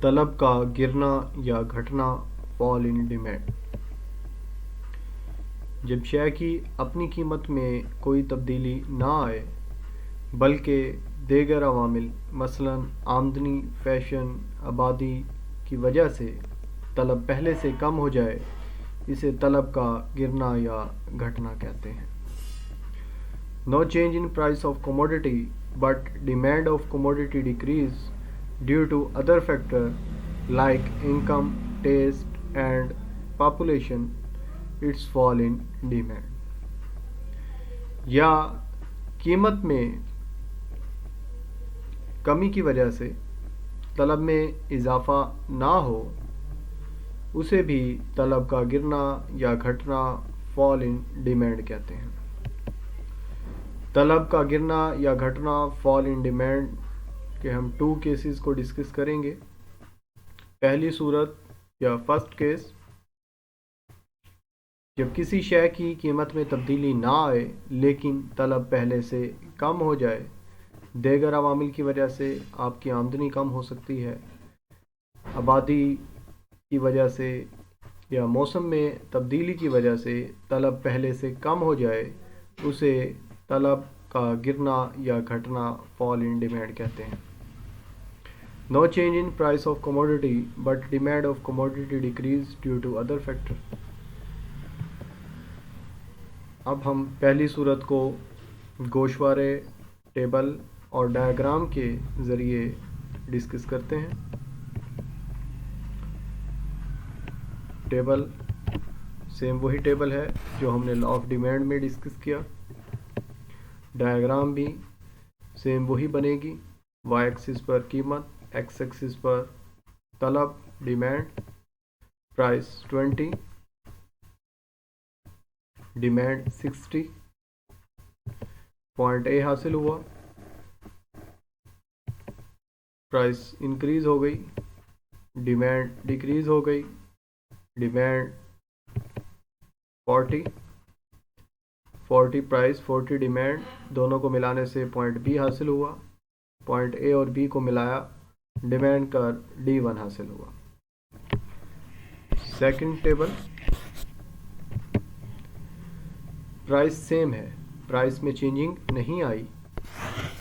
तलब का गिरना या घटना, फॉल इन डिमांड। जब शय की अपनी कीमत में कोई तब्दीली ना आए बल्कि दीगर अवामिल मसलन आमदनी, फैशन, आबादी की वजह से तलब पहले से कम हो जाए, इसे तलब का गिरना या घटना कहते हैं। No change in price of commodity but demand of commodity decrease due to other factors like income, taste and population, its fall in demand। या कीमत में कमी की वजह से तलब में इजाफा ना हो, उसे भी तलब का गिरना या घटना, फॉल इन डिमांड कहते हैं। तलब का गिरना या घटना, फॉल इन डिमांड के हम 2 केसेस को डिस्कस करेंगे। पहली सूरत या फर्स्ट केस, जब किसी शय की कीमत में तब्दीली ना आए लेकिन तलब पहले से कम हो जाए। दीगर अवामिल की वजह से आपकी आमदनी कम हो सकती है, आबादी की वजह से या मौसम में तब्दीली की वजह से तलब पहले से कम हो जाए, उसे तलब का गिरना या घटना, फॉल इन डिमांड कहते हैं। No change in price of commodity but demand of commodity decrease due to other factor। अब हम पहली सूरत को गोशवारे टेबल और डायग्राम के ज़रिए डिस्कस करते हैं। टेबल सेम वही टेबल है जो हमने लॉ ऑफ डिमांड में डिस्कस किया। डायग्राम भी सेम वही बनेगी। वाई एक्सिस पर कीमत, एक्स एक्सिस पर तलब, demand, price 20, demand 60, point A हासिल हुआ, प्राइस इंक्रीज हो गई, डिमांड डिक्रीज हो गई, डिमांड 40 प्राइस 40 डिमांड, दोनों को मिलाने से पॉइंट बी हासिल हुआ। पॉइंट ए और बी को मिलाया, डिमांड का D1 हासिल हुआ। सेकंड टेबल, प्राइस सेम है, प्राइस में चेंजिंग नहीं आई।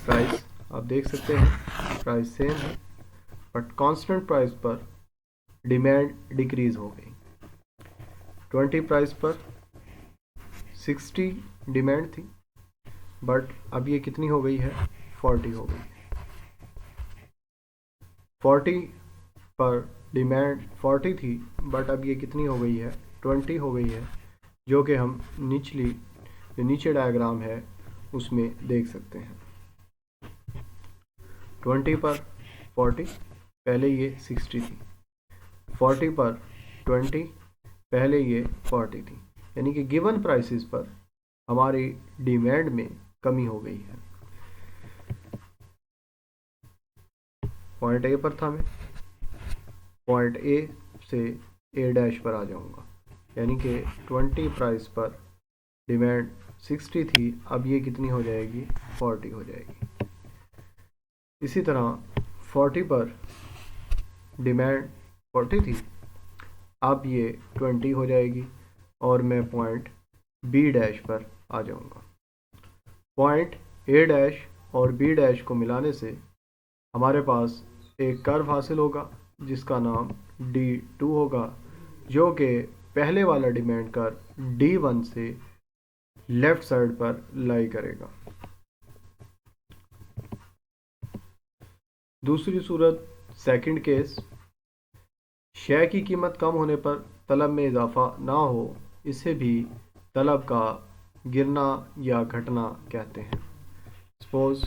प्राइस आप देख सकते हैं प्राइस सेम है, बट कांस्टेंट प्राइस पर डिमांड डिक्रीज हो गई। 20 प्राइस पर 60 डिमांड थी, बट अब ये कितनी हो गई है, 40 हो गई है। 40 पर डिमांड 40 थी, बट अब ये कितनी हो गई है, 20 हो गई है, जो कि हम जो नीचे डायग्राम है उसमें देख सकते हैं। 20 पर 40, पहले ये 60 थी। 40 पर 20, पहले ये 40 थी। यानी कि गिवन प्राइसेस पर हमारी डिमांड में कमी हो गई है। पॉइंट ए पर था मैं, पॉइंट ए से ए डैश पर आ जाऊंगा। यानी कि 20 प्राइस पर डिमांड 60 थी, अब ये कितनी हो जाएगी, 40 हो जाएगी। इसी तरह 40 पर डिमांड 40 थी, अब ये 20 हो जाएगी और मैं पॉइंट बी डैश पर आ जाऊंगा। पॉइंट ए डैश और बी डैश को मिलाने से हमारे पास एक कर्व हासिल होगा जिसका नाम D2 होगा, जो कि पहले वाला डिमांड कर्व D1 से लेफ्ट साइड पर लाई करेगा। दूसरी सूरत, सेकंड केस, शय की कीमत कम होने पर तलब में इजाफा ना हो, इसे भी तलब का गिरना या घटना कहते हैं। सपोज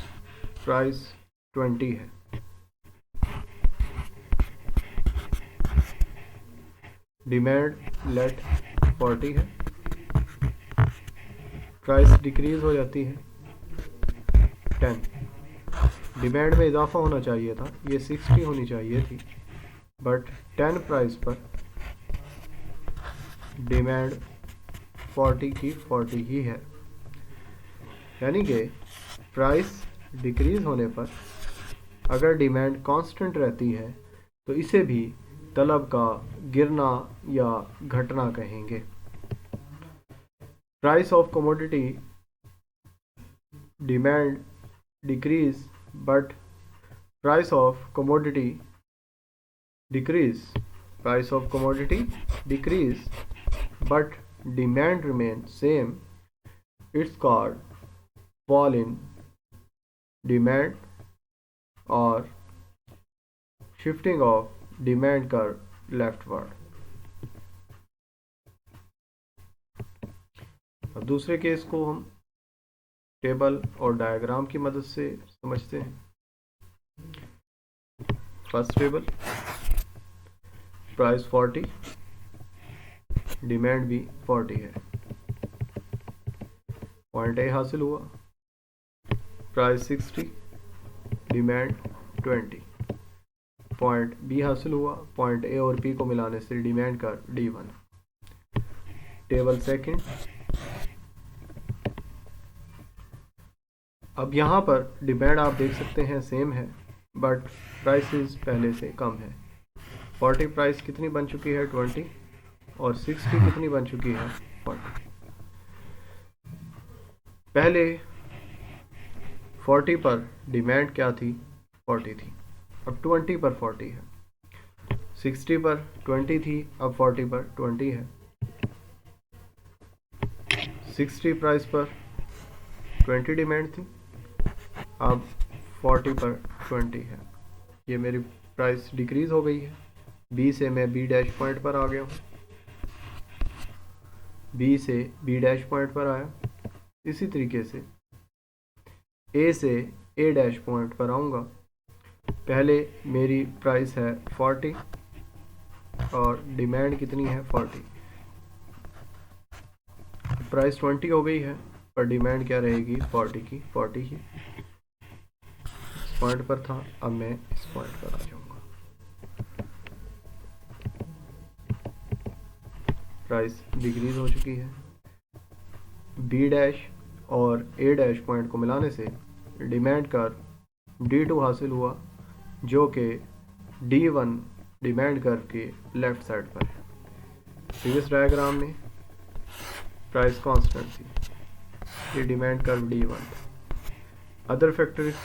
प्राइस 20 है, डिमांड लेट 40 है, प्राइस डिक्रीज हो जाती है 10। डिमांड में इजाफा होना चाहिए था, ये 60 होनी चाहिए थी, बट 10 प्राइस पर डिमांड 40 की 40 ही है। यानी कि प्राइस डिक्रीज होने पर अगर डिमांड कांस्टेंट रहती है तो इसे भी तलब का गिरना या घटना कहेंगे। Price of commodity demand decrease but price of commodity decrease but demand remains same, it's called fall in demand or shifting of demand curve leftward। अब दूसरे केस को हम टेबल और डायग्राम की मदद से समझते हैं। फर्स्ट टेबल, प्राइस 40, डिमांड भी 40 है। पॉइंट ए हासिल हुआ, प्राइस 60, डिमांड 20। पॉइंट बी हासिल हुआ, पॉइंट ए और पी को मिलाने से डिमांड का D1। टेबल सेकंड, अब यहाँ पर डिमांड आप देख सकते हैं सेम है बट प्राइसेस पहले से कम है। 40 प्राइस कितनी बन चुकी है 20 और 60 कितनी बन चुकी है 40। पहले 40 पर डिमांड क्या थी 40 थी, अब 20 पर 40 है। 60 पर 20 थी, अब 40 पर 20 है। 60 प्राइस पर 20 डिमांड थी, अब 40 पर 20 है। ये मेरी प्राइस डिक्रीज हो गई है। बी से मैं बी डैश पॉइंट पर आ गया हूँ, बी से बी डैश पॉइंट पर आया। इसी तरीके से ए से ए डैश पॉइंट पर आऊँगा। पहले मेरी प्राइस है 40 और डिमांड कितनी है 40। प्राइस 20 हो गई है पर डिमांड क्या रहेगी 40 की 40 ही। इस पॉइंट पर था, अब मैं इस पॉइंट पर आ जाऊंगा। प्राइस डिक्रीज हो चुकी है। बी डैश और ए डैश पॉइंट को मिलाने से डिमांड कर्व D2 हासिल हुआ जो कि D1 डिमांड कर्व के लेफ्ट साइड पर है। प्रीवियस डायग्राम में प्राइस कांस्टेंट थी, ये डिमांड कर्व D1 था। अदर फैक्टर्स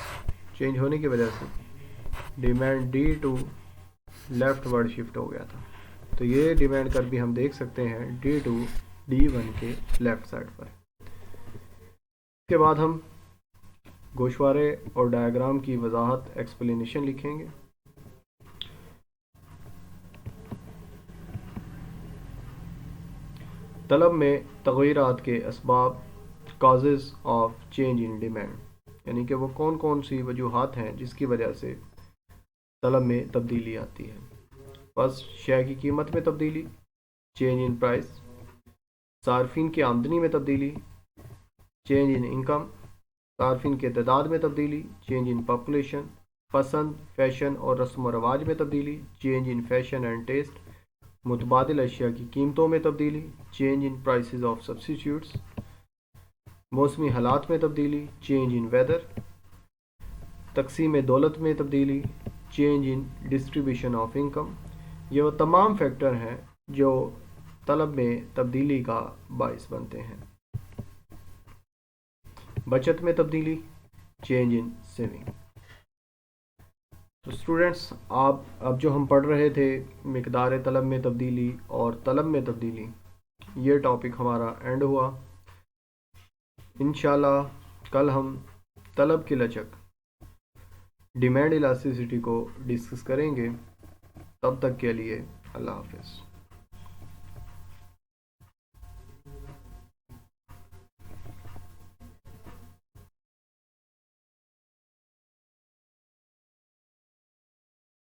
चेंज होने की वजह से demand D2 left word shift हो गया था। तो ये डिमांड कर्व भी हम देख सकते हैं D2 D1 के लेफ्ट साइड पर। इसके बाद हम गोशवारे और डायग्राम की वजाहत एक्सप्लेनेशन लिखेंगे। तलब में तग़य्युरात के असबाब, causes of change in demand, यानी कि वो कौन कौन सी वजूहात हैं जिसकी वजह से तलब में तब्दीली आती है। फर्स्ट, शय की कीमत में तब्दीली, चेंज इन प्राइस। सार्फिन की आमदनी में तब्दीली, चेंज इन इनकम। सार्फिन के तादाद में तब्दीली, चेंज इन पॉपुलेशन। पसंद, फैशन और रस्म व रवाज में तब्दीली, change in fashion and taste. मुतबादिल अशिया की कीमतों में तब्दीली, change in prices of substitutes. मौसमी हालात में तब्दीली, चेंज इन वेदर। तकसीम दौलत में तब्दीली, change in distribution of income. ये वो तमाम फैक्टर हैं जो तलब में तब्दीली का बाइस बनते हैं। बचत में तब्दीली, चेंज इन सेविंग। तो स्टूडेंट्स, आप अब जो हम पढ़ रहे थे मिकदार तलब में तब्दीली और तलब में तब्दीली, ये टॉपिक हमारा एंड हुआ। इंशाल्लाह कल हम तलब की लचक, डिमांड इलास्टिसिटी को डिस्कस करेंगे। तब तक के लिए अल्लाह हाफ़िज़।